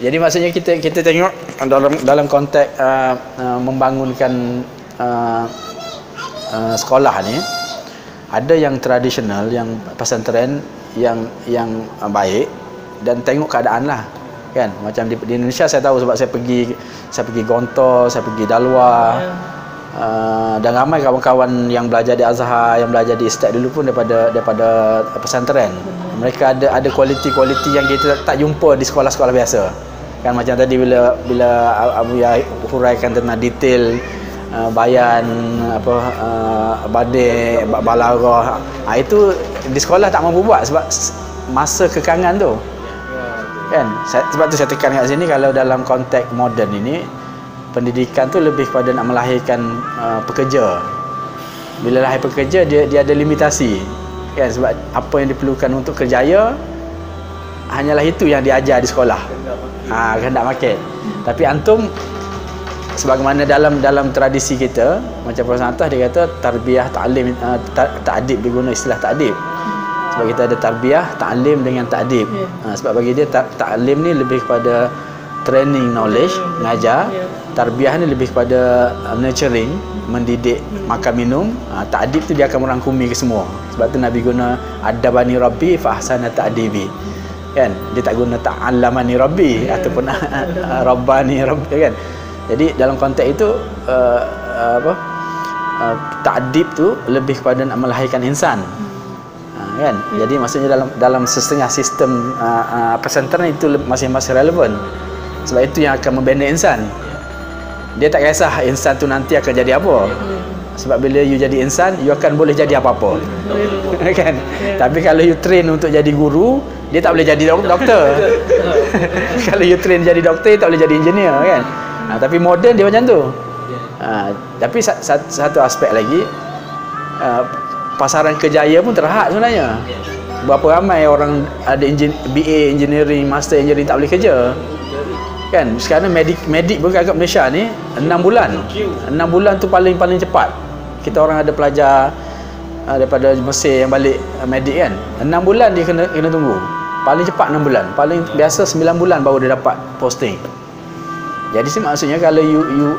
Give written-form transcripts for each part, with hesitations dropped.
Jadi maksudnya kita tengok dalam konteks membangunkan sekolah ni, ada yang tradisional, yang pesantren yang baik, dan tengok keadaan lah kan. Macam di Indonesia saya tahu sebab saya pergi Gontor, saya pergi Dalwar, dan ramai kawan-kawan yang belajar di Azhar, yang belajar di Ustaz dulu pun daripada pesantren. Mereka ada kualiti-kualiti yang kita tak jumpa di sekolah-sekolah biasa kan. Macam tadi bila Abu Yahya huraikan tentang detail bayan badik, balarah, itu di sekolah tak mampu buat sebab masa kekangan tu kan. Sebab tu saya tekan kat sini, kalau dalam konteks moden ini, pendidikan tu lebih kepada nak melahirkan pekerja. Bila lahir pekerja, dia ada limitasi kan, sebab apa yang diperlukan untuk kerjaya hanyalah itu yang diajar di sekolah. Kehendak market. Tapi antum, sebagaimana dalam tradisi kita, macam Profesor Atas dia kata tarbiyah ta'lim, ta'dib, dia guna istilah ta'dib. Sebab kita ada tarbiyah, ta'lim dengan ta'dib. Sebab bagi dia ta'lim ni lebih kepada training knowledge, ngajar. Tarbiyah ni lebih kepada nurturing, mendidik, makan minum. Ta'dib tu dia akan merangkumi ke semua. Sebab tu Nabi guna adabani rabbi fa ahsana ta'dibi kan. Dia tak guna ta'allamani rabbi ataupun rabbani rabbi kan. Jadi dalam konteks itu ta'dib tu lebih kepada nak melahirkan insan kan. Jadi maksudnya dalam setengah sistem pesantren itu masih relevan. Sebab itu yang akan membina insan. Dia tak kisah insan tu nanti akan jadi apa. Sebab bila you jadi insan, you akan boleh jadi apa-apa kan. Tapi kalau you train untuk jadi guru, dia tak boleh jadi doktor. Kalau you train jadi doktor, tak boleh jadi engineer kan. Tapi moden dia macam tu. Tapi satu aspek lagi, pasaran kerjaya pun terhad sebenarnya. Berapa ramai orang ada BA engineering, master engineering tak boleh kerja kan. Sekarang medik pun kat Malaysia ni 6 bulan. 6 bulan tu paling cepat. Kita orang ada pelajar daripada Mesir yang balik medik kan, 6 bulan dia kena tunggu. Paling cepat 6 bulan. Paling biasa 9 bulan baru dia dapat posting. Jadi sih maksudnya kalau you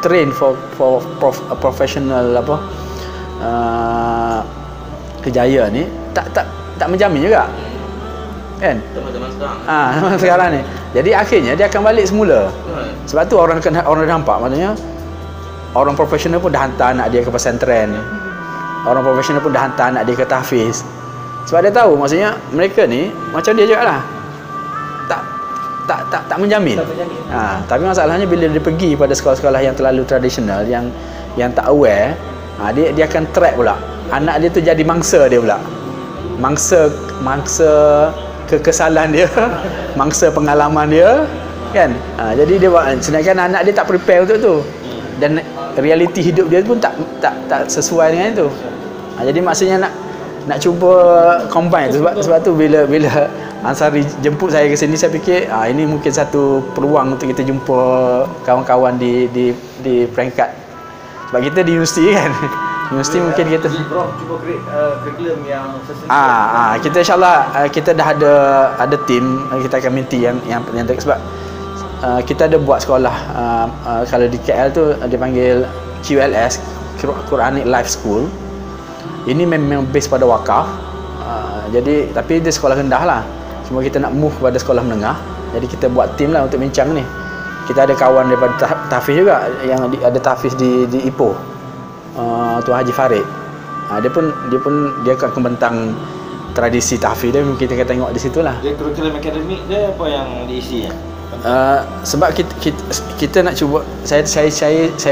train for professional kejayaan ni, tak menjamin juga kan. Zaman sekarang ni. Jadi akhirnya dia akan balik semula. Sebab tu orang nampak, maksudnya orang profesional pun dah hantar anak dia ke pesantren. Orang profesional pun dah hantar anak dia ke tahfiz. Sebab dia tahu maksudnya mereka ni macam dia juga lah, tak menjamin. Tapi masalahnya bila dia pergi pada sekolah-sekolah yang terlalu tradisional, yang tak aware, dia akan track pula. Anak dia tu jadi mangsa dia pula. Mangsa kekesalan dia, mangsa pengalaman dia kan. Jadi dia sedangkan anak dia tak prepare untuk tu, dan realiti hidup dia pun tak sesuai dengan itu. Jadi maksudnya nak cuba combine tu. Sebab tu bila Ansari jemput saya ke sini, saya fikir ini mungkin satu peluang untuk kita jumpa kawan-kawan di peringkat. Sebab kita di universiti kan. Universiti mungkin kita cuba create curriculum yang kita insyaAllah kita dah ada tim, kita akan minti yang sebab kita ada buat sekolah kalau di KL tu dia panggil QLS, Quranic Life School. Ini memang base pada wakaf. Jadi tapi dia sekolah rendah lah. Cuma kita nak move kepada sekolah menengah. Jadi kita buat tim lah untuk bincang ni. Kita ada kawan daripada tahfiz juga, yang ada tahfiz di Ipoh, Tuan Haji Farid. Dia akan membentang tradisi tahfiz dia. Mungkin kita akan tengok di situlah. Dia kurikulum akademik dia apa yang diisi? Sebab kita nak cuba, saya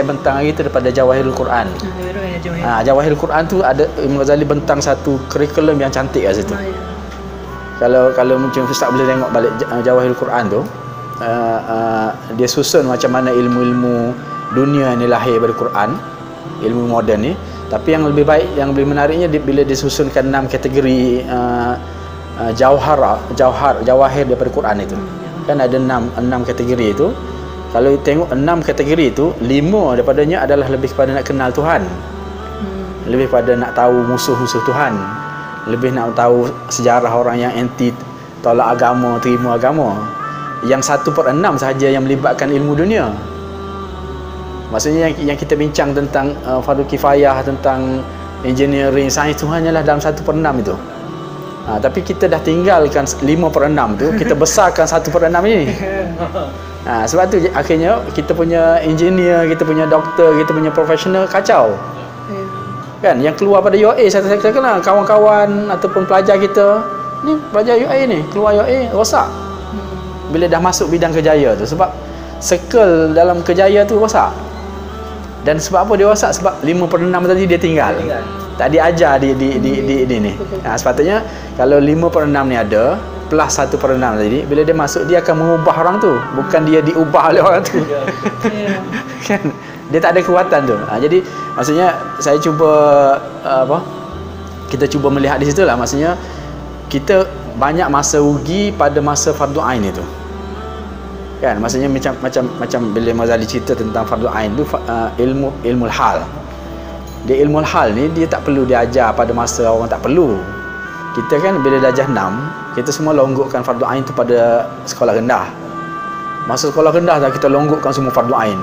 bentang hari tu daripada Jawahirul Quran. Jawahirul Quran tu ada Imam Ghazali bentang satu kurikulum yang cantik kat situ. Kalau mungkin Ustaz boleh tengok balik Jawahirul Quran tu, dia susun macam mana ilmu-ilmu dunia ni lahir dari Quran, ilmu moden ni. Tapi yang lebih baik, yang lebih menariknya bila disusunkan 6 kategori jawahir daripada Quran itu. Kan ada 6 kategori itu. Kalau tengok 6 kategori itu, 5 daripadanya adalah lebih kepada nak kenal Tuhan, lebih pada nak tahu musuh-musuh Tuhan, lebih nak tahu sejarah orang yang anti tolak agama, terima agama. yang 1/6 sahaja yang melibatkan ilmu dunia. Maksudnya yang kita bincang tentang fardu kifayah, tentang engineering, sains tu hanyalah dalam 1/6 itu. Tapi kita dah tinggalkan 5/6 tu, kita besarkan 1/6 ini. Sebab tu akhirnya kita punya engineer, kita punya doktor, kita punya profesional kacau. Kan yang keluar pada UAE, saya kenal kawan-kawan ataupun pelajar kita ni, pelajar UAE ni keluar UAE rosak bila dah masuk bidang kerjaya tu, sebab circle dalam kerjaya tu rosak. Dan sebab apa dia rosak? Sebab 5/6 tadi dia tinggal, tak diajar di ni. Sepatutnya kalau 5/6 ni ada plus 1/6 tadi, bila dia masuk dia akan mengubah orang tu, bukan dia diubah oleh orang tu. Kan dia tak ada kekuatan tu. Jadi maksudnya saya cuba kita cuba melihat di situ lah. Maksudnya kita banyak masa rugi pada masa fardu ain itu. Kan maksudnya macam bila Mazali cerita tentang fardu ain tu, ilmu hal. Dia ilmu hal ni dia tak perlu diajar pada masa orang tak perlu. Kita kan bila darjah 6, kita semua longgokkan fardu ain tu pada sekolah rendah. Masa sekolah rendah dah kita longgokkan semua fardu ain.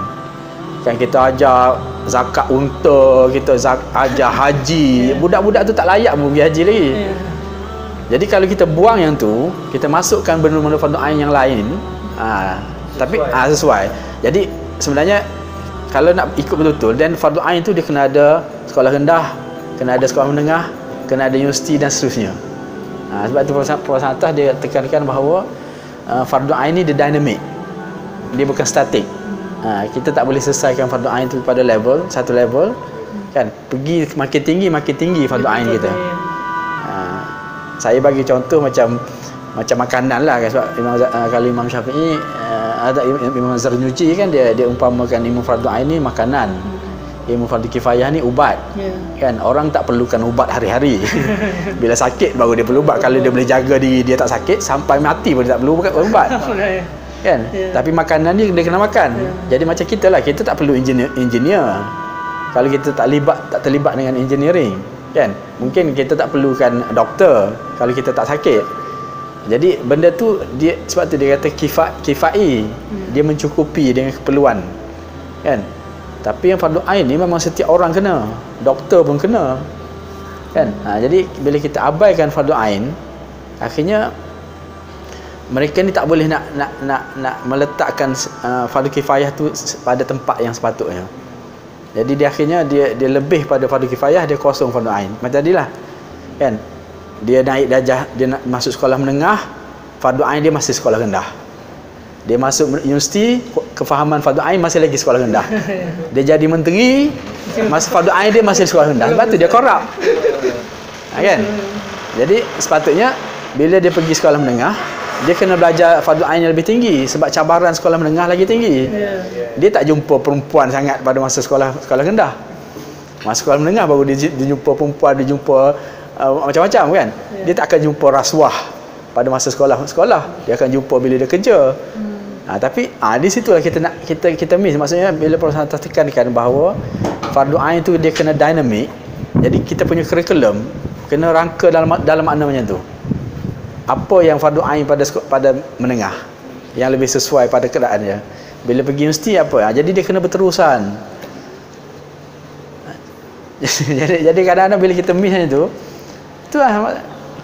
Kan kita ajar zakat unta, kita ajar haji. Budak-budak tu tak layak pun pergi haji lagi. Jadi kalau kita buang yang tu, kita masukkan benda-benda fardu ain yang lain, tapi sesuai. Jadi sebenarnya kalau nak ikut betul-betul, dan fardu ain tu dia kena ada sekolah rendah, kena ada sekolah menengah, kena ada universiti dan seterusnya. Sebab tu Profesor atas dia tekankan bahawa fardu ain ni dia dynamic, dia bukan statik. Kita tak boleh selesaikan fardu ain tu pada satu level, kan, pergi makin tinggi fardu ain kita. Saya bagi contoh macam makanan lah, sebab kalau Imam Syafi'i ada Imam Zarnuji kan, dia umpamakan ilmu fardu ain ni makanan, ilmu fardu kifayah ni ubat. Kan orang tak perlukan ubat hari-hari. Bila sakit baru dia perlu ubat. Kalau dia boleh jaga diri dia tak sakit sampai mati pun dia tak perlu ubat. Kan tapi makanan ni dia kena makan. Jadi macam kita lah, kita tak perlu engineer kalau kita tak terlibat dengan engineering. Kan mungkin kita tak perlukan doktor kalau kita tak sakit. Jadi benda tu dia, sebab tu dia kata kifai, dia mencukupi dengan keperluan. Kan tapi yang fardu ain ni memang setiap orang kena, doktor pun kena. Kan jadi bila kita abaikan fardu ain, akhirnya mereka ni tak boleh nak meletakkan fardu kifayah tu pada tempat yang sepatutnya. Jadi dia akhirnya dia lebih pada fardu kifayah, dia kosong fardu ain. Macam tadilah. Kan? Dia naik darjah, dia nak masuk sekolah menengah, fardu ain dia masih sekolah rendah. Dia masuk universiti, kefahaman fardu ain masih lagi sekolah rendah. Dia jadi menteri, masa fardu ain dia masih sekolah rendah. Sebab tu dia korup. Kan? Jadi sepatutnya bila dia pergi sekolah menengah, dia kena belajar fardu ain yang lebih tinggi, sebab cabaran sekolah menengah lagi tinggi. Dia tak jumpa perempuan sangat pada masa sekolah rendah. Masa sekolah menengah baru dia jumpa perempuan, dia jumpa macam-macam kan. Dia tak akan jumpa rasuah pada masa sekolah. Dia akan jumpa bila dia kerja. Tapi di situlah kita miss. Maksudnya bila Profesor tekankan bahawa fardu ain tu dia kena dynamic. Jadi kita punya kurikulum kena rangka dalam makna macam tu. Apa yang fardu ain pada menengah yang lebih sesuai pada keadaan dia. Bila pergi universiti apa? Jadi dia kena berterusan. jadi kadang-kadang bila kita miss macam tu,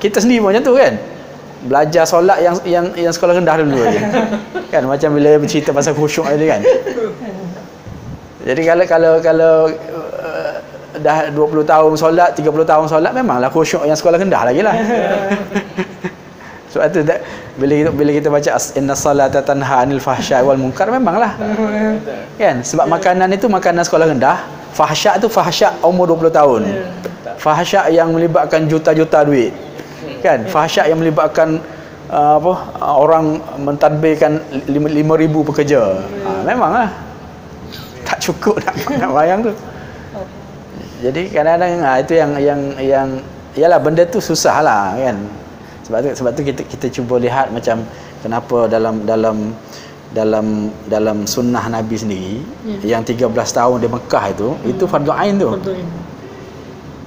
kita sendiri pun macam tu kan. Belajar solat yang sekolah rendah dulu je. Kan macam bila bercerita pasal khusyuk tadi kan. Jadi kalau dah 20 tahun solat, 30 tahun solat, memanglah khusyuk yang sekolah rendah lagi lah. Sebab tu bila kita baca inna salata tanha anil fahsya'i wal munkar, memanglah. Kan sebab makanan itu makanan sekolah rendah, fahsya' tu fahsya' umur 20 tahun. Fahsya' yang melibatkan juta-juta duit. Kan fahsya' yang melibatkan orang mentadbirkan 5,000 pekerja. Memanglah tak cukup nak bayang tu. Jadi kadang-kadang itu yang yalah, benda tu susah lah kan. Sebab tu kita cuba lihat macam kenapa dalam sunnah Nabi sendiri yang 13 tahun di Mekah itu fardu ain tu.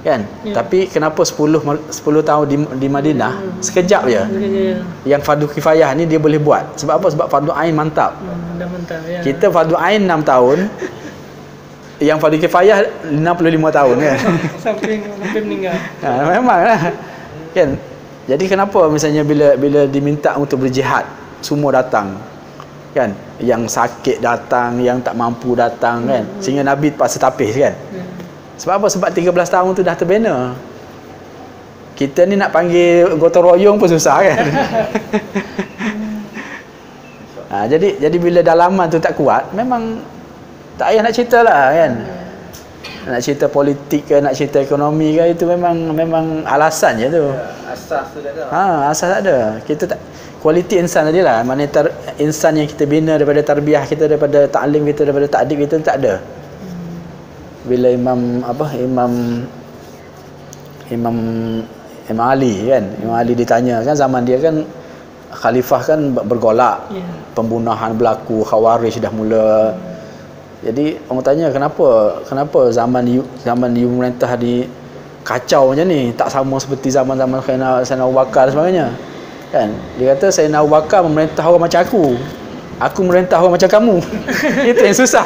Kan? Tapi kenapa 10 tahun di Madinah sekejap je. Yang fardu kifayah ni dia boleh buat. Sebab apa? Sebab fardu ain mantap. Dah mantap ya. Kita fardu ain 6 tahun. Yang fardu kifayah 65 tahun kan. sampai meninggal. Memanglah. Kan? Jadi kenapa misalnya bila diminta untuk berjihad, semua datang. Kan? Yang sakit datang, yang tak mampu datang kan. Sehingga Nabi terpaksa tapis kan. Sebab apa? Sebab 13 tahun tu dah terbina. Kita ni nak panggil gotong royong pun susah kan. Jadi bila dalaman tu tak kuat, memang tak payah nak cerita lah kan. Nak cerita politik ke, nak cerita ekonomi ke, itu memang alasan je tu. Asas tu tak ada. Asas tak ada. Kita tak, kualiti insan tadi lah. Maknanya insan yang kita bina daripada tarbiyah kita, daripada ta'lim kita, daripada ta'dib kita tak ada. Bila Imam Ali kan, Imam Ali ditanya kan, zaman dia kan khalifah kan bergolak, pembunuhan berlaku, khawarij dah mula. Jadi orang tanya kenapa zaman you merintah di kacau macam ni, tak sama seperti zaman-zaman Sayyidina Abu Bakar dan sebagainya. Kan? Dia kata Sayyidina Abu Bakar memerintah orang macam aku merintah orang macam kamu. Itu yang susah.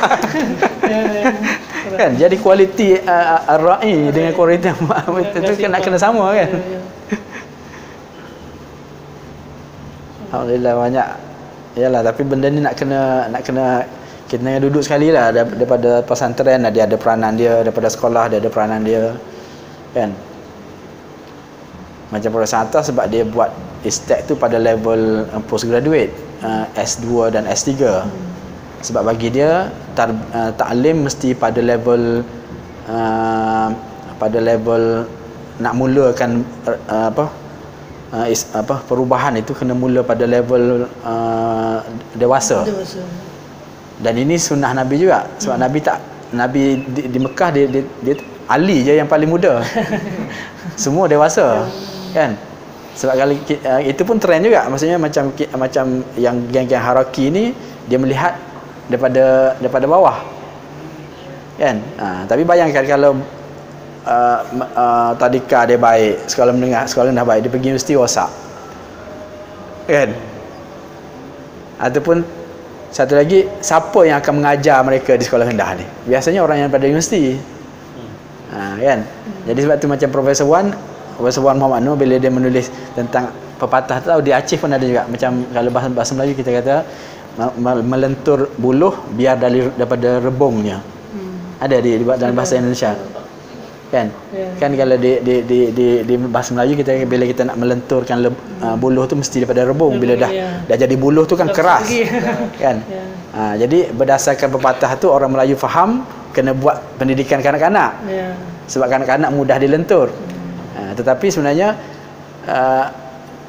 Kan? Jadi kualiti ar-ra'i dengan kualiti itu kena sama kan. Alhamdulillah banyak. Yalah, tapi benda ni nak kena kita nak duduk sekali lah. Daripada pesantren dia ada peranan dia, daripada sekolah dia ada peranan dia kan. Macam Profesor Atas sebab dia buat istek tu pada level postgraduate, S2 dan S3. Sebab bagi dia ta'lim mesti pada level nak mulakan perubahan itu kena mula pada level dewasa. Dan ini sunnah Nabi juga. Sebab Nabi di Mekah dia Ali je yang paling muda. Semua dewasa kan. Sebab kalau itu pun trend juga. Maksudnya macam yang geng-geng Haraki ni, dia melihat daripada bawah kan. Tapi bayangkan kalau tadika dia baik, sekolah menengah, sekolah rendah baik, dia pergi universiti rosak kan. Ataupun satu lagi, siapa yang akan mengajar mereka di sekolah rendah ni? Biasanya orang yang pada universiti kan. Jadi sebab tu macam Profesor Wan Muhammad Nur, bila dia menulis tentang pepatah tu, di Aceh pun ada juga. Macam kalau bahasa Melayu kita kata melentur buluh biar daripada rebungnya. Ada di dalam bahasa Indonesia kan. Kan kalau di bahasa Melayu kita, bila kita nak melenturkan buluh tu mesti daripada rebung. Bila dah jadi buluh tu kan keras kan. Jadi berdasarkan pepatah tu, orang Melayu faham kena buat pendidikan kanak-kanak sebab kanak-kanak mudah dilentur. Tetapi sebenarnya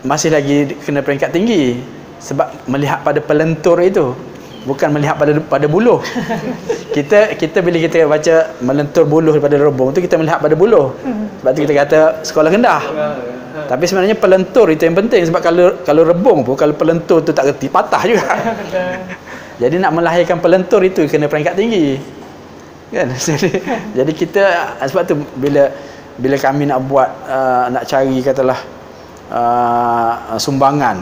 masih lagi kena peringkat tinggi sebab melihat pada pelentur itu, bukan melihat pada buluh. Kita bila kita baca melentur buluh daripada rebung tu, kita melihat pada buluh. Sebab tu kita kata sekolah rendah. Tapi sebenarnya pelentur itu yang penting. Sebab kalau rebung pun, kalau pelentur tu tak reti, patah juga. Jadi nak melahirkan pelentur itu kena peringkat tinggi kan. Jadi kita, sebab tu bila kami nak buat nak cari katalah sumbangan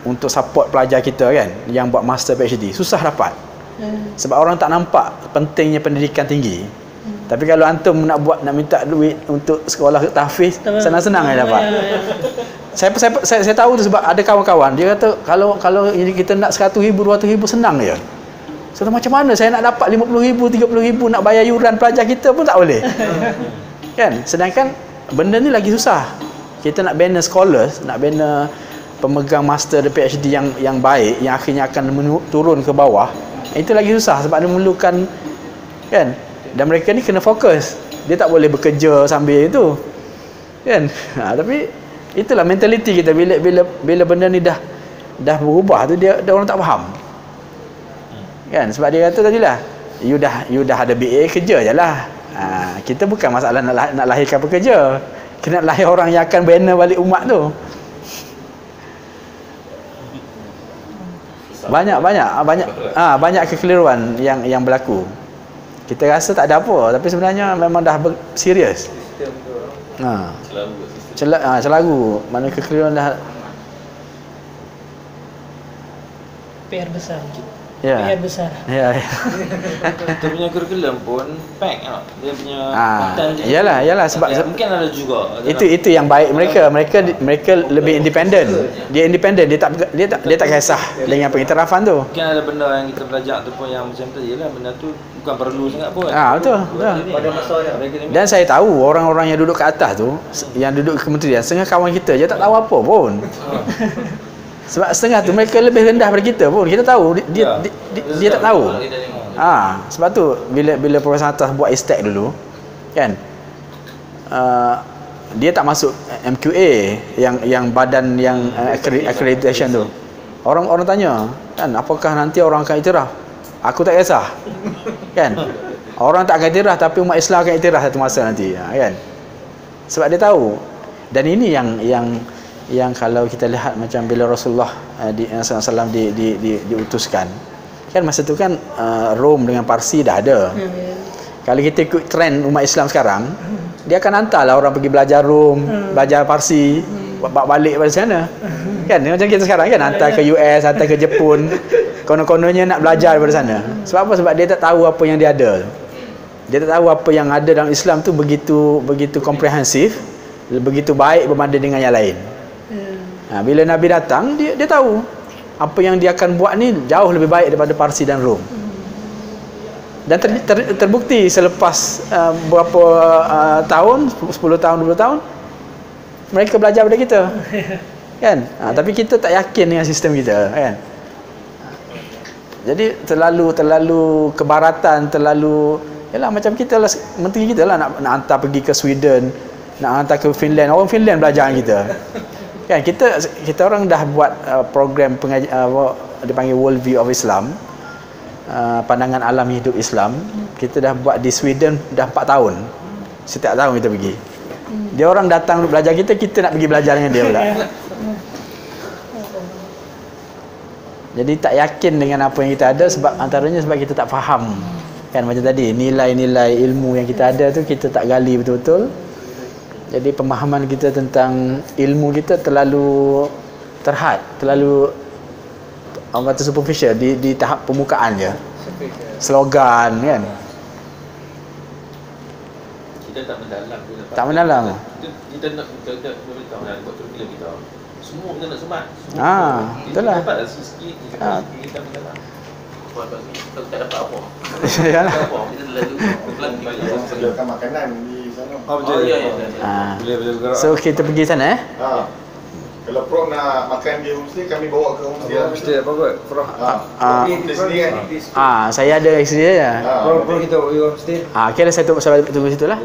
untuk support pelajar kita kan, yang buat master PhD, susah dapat. Sebab orang tak nampak pentingnya pendidikan tinggi. Tapi kalau antum nak minta duit untuk sekolah tahfiz, senang-senang aja dapat. Saya tahu tu sebab ada kawan-kawan dia kata kalau kita nak 100,000 200,000 senang je. So macam mana saya nak dapat 50,000 30,000 nak bayar yuran pelajar kita pun tak boleh. Kan? Sedangkan benda ni lagi susah. Kita nak bina scholars, nak bina pemegang master dan PhD yang baik, yang akhirnya akan turun ke bawah. Itu lagi susah sebab dia memerlukan kan. Dan mereka ni kena fokus. Dia tak boleh bekerja sambil itu. Kan? Tapi itulah mentaliti kita bila benda ni dah berubah tu, dia orang tak faham. Kan? Sebab dia kata tadilah, you dah ada BA, kerja je lah. Kita bukan masalah nak lahirkan pekerja. Kita nak lahir orang yang akan bina balik umat tu. Banyak kekeliruan yang berlaku. Kita rasa tak ada apa, tapi sebenarnya memang dah serius. Celaru. Mana kekeliruan dah. PR besar. Ya. PR besar. Ya. Dia punya kurikulum pun pack tau. Dia punya content Yalah sebab mungkin ada juga. itu yang baik mereka lebih independen. Dia independen, dia tak kisah dengan pengiktirafan tu. Mungkin ada benda yang kita belajar tu pun yang macam tadi lah, benda tu bukan perlu sangat pun. Betul. Pada masanya. Dan saya tahu orang-orang yang duduk ke atas tu, yang duduk ke kementerian, setengah kawan kita je tak tahu apa pun. Sebab setengah tu mereka lebih rendah daripada kita pun. Kita tahu dia tak tahu. Sebab tu bila Profesor Atas buat istek dulu kan, dia tak masuk MQA yang badan yang accreditation tu. Orang tanya kan, apakah nanti orang akan iktiraf? Aku tak kisah. Kan? Orang tak akan iktiraf tapi umat Islam akan iktiraf satu masa nanti, kan? Sebab dia tahu. Dan ini yang kalau kita lihat macam bila Rasulullah SAW diutuskan kan, masa tu kan Rom dengan Parsi dah ada. Kalau kita ikut trend umat Islam sekarang, dia akan hantarlah orang pergi belajar Rom, belajar Parsi, balik pada sana. Kan macam kita sekarang kan, hantar ke US, hantar ke Jepun, konon-kononnya nak belajar daripada sana. Sebab apa? Sebab dia tak tahu apa yang dia ada. Dia tak tahu apa yang ada dalam Islam tu begitu komprehensif, begitu baik berbanding dengan yang lain. Bila Nabi datang, dia tahu apa yang dia akan buat ni jauh lebih baik daripada Parsi dan Rom. Dan terbukti selepas berapa tahun, 10 tahun, 20 tahun, mereka belajar daripada kita. Kan? Tapi kita tak yakin dengan sistem kita, kan? Jadi terlalu kebaratan, yalah macam kita lah, menteri kita lah nak hantar pergi ke Sweden, nak hantar ke Finland. Orang Finland belajar dengan kita. Kan kita orang dah buat program dipanggil World View of Islam, pandangan alam hidup Islam. Kita dah buat di Sweden dah 4 tahun. Setiap tahun kita pergi. Dia orang datang belajar kita nak pergi belajar dengan dia pula. Jadi tak yakin dengan apa yang kita ada, sebab antaranya sebab kita tak faham. Kan macam tadi, nilai-nilai ilmu yang kita ada tu kita tak gali betul-betul. Jadi pemahaman kita tentang ilmu kita terlalu terhad, terlalu orang kata superficial, di tahap permukaan je. Slogan kan. Kita tak mendalam. Tak mendalam. Kita nak beritahu nak buat curriculum kita. Semua kita nak semat. Betul lah. Dapat sikit kita mendalam. Kalau tak dapat apa? Yalah. Kita lalu Sediakan makanan di sana. Betul. Ya. So kita pergi sana Kalau Prof nak makan di homestay, kami bawa ke homestay. Mesti apa kot? Prof. Di sini kan. saya ada isteri dia. Prof kita homestay. Okey lah, saya tunggu situ lah.